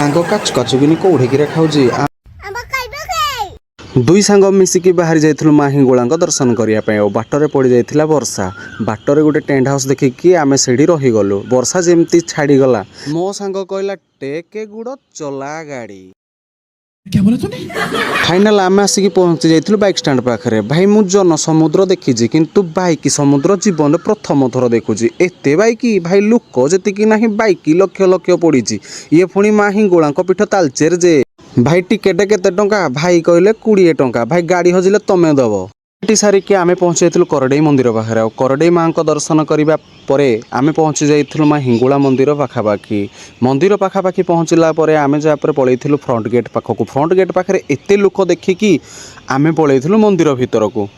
सांग काच काचुकिनी कौड़े खाऊँ दुई सांग मिसिकी बाहरी जाइथिलु माँ हिंगुळांक दर्शन करने बाटर पड़ जाइथिला वर्षा बाटर गोटे टेंट हाउस देखिकी आम से रहीगलु वर्षा जमती छाड़गला मो सांग कहला टेके गुड़ चला गाड़ी क्या बोला तूने? फाइनाल आम आसिक पहुंची जाइथिलु बाइक स्टैंड पाखरे भाई मु जन समुद्र देखी किंतु बाइक समुद्र जीवन प्रथम थर देखुची एते बाइक भाई लुक जी ना बाइक लक्ष लक्ष पड़ी ये पुणी माँ हिंगुळांक पीठ तालचेर जे भाई टिकेट केते टंका भाई कहले 20 टंका भाई गाड़ी हजिले तमे दब सारिकी आम पहुंची जाइथिलु करडेई मंदिर पाखे आ करडेई माँ दर्शन करने पर आम पहुंची जाइथिलु माँ हिंगुळा मंदिर पाखापाखि पहुँचला आम जहाँ पलैथिलु फ्रंट गेट पाखक फ्रंट गेट पाखे एते लोक देखिकी आम पलैथिलु मंदिर भितर को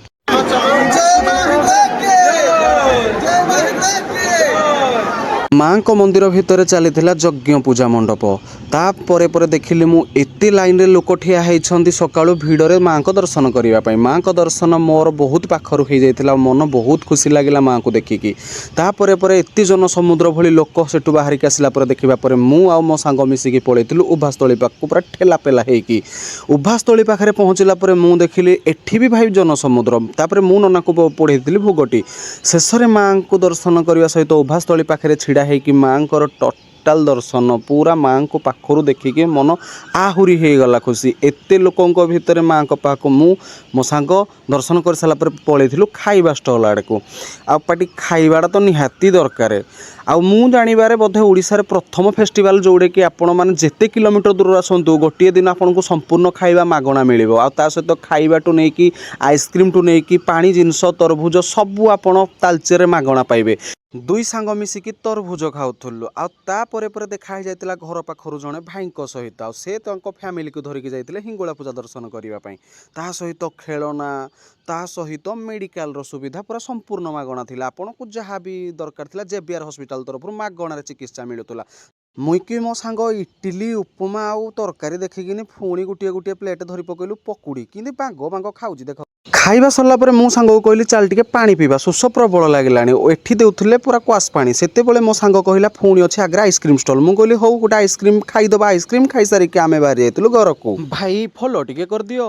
माँ को मंदिर भितर चली यज्ञ पूजा मंडप तापर पर देखिली मु एते लाइन रे लोक ठिया होती सकाळु भिड़े माँ को दर्शन करने माँ को दर्शन मोर बहुत पाखर हो जाता मन बहुत खुशी लगिला माँ को देखिकी तापर पर एते जन समुद्र भली लोक सेठु बाहर की आसला देखा मु आ मो सांग मिसिकी पलैथिलु उभास्थली पाखु पूरा ठेला पेला होगी उभास्थली पाखे पहुँचला मु देखिली एठी भी भाई जन समुद्र तापर मु नना को पढ़ेली भोगटी शेष में माँ को दर्शन करने सहित उभास्थली पाखे छिड़ा कि माँ को टोटाल दर्शन पूरा माँ को पाखर देखिकी मन आहुरी हो गला खुशी एते लोकों भितर माँ को पाख मो सांग दर्शन कर सारापर पलैथिलु खाइबा स्टल आड़ को आपाटी खाइबाटा तो निहाती दरकार आउ मु जानिबारे बोधे ओडिशार प्रथम फेस्टिवल जोड़े कि आपण माने जेते किलोमीटर दूर आसतु गोटे दिन आपन को संपूर्ण खाइबा मागणा मिलिबो आ ता सहित खाइबाटू नहीं कि आइसक्रीम टू नहीं कि पानी जिनस तरभुज सबू आपण तालचेर मागणा पाइबे दुई सांग मिसिकी तरभुज खाऊलु आपर देखा जाता घर पाखर जड़े भाई सहित से फैमिली को धरिकी जाते हिंगुला पूजा दर्शन करने ता सहित खेलना ता सहित मेडिकल सुविधा पूरा संपूर्ण मागणा थिला आपन को जहाँ भी दरकार थिला जेबीआर हॉस्पिटल तरफ मागणार चिकित्सा मिलूला मुई मो सांग इडली उपमा आउ तरकारी देखिकी पुणी गोटे गोटे प्लेट धरी पकईलु पकुड़ी कि बांग बांग खाऊँ देख खाइबा सरला पर मो सांग को कहली चल टिके पानी पीवा शोष प्रबल लगिलानी एठी देउथिले पूरा क्वास पानी सेते बेले मो सांग कहला पुणी अच्छे आगे आइसक्रीम स्टॉल मु कहली हौ गोटे आइसक्रीम खाइदबा आइसक्रीम खाई सारिक आमे बाहर जाइतलु घर को भाई फॉलो टिके कर दियो।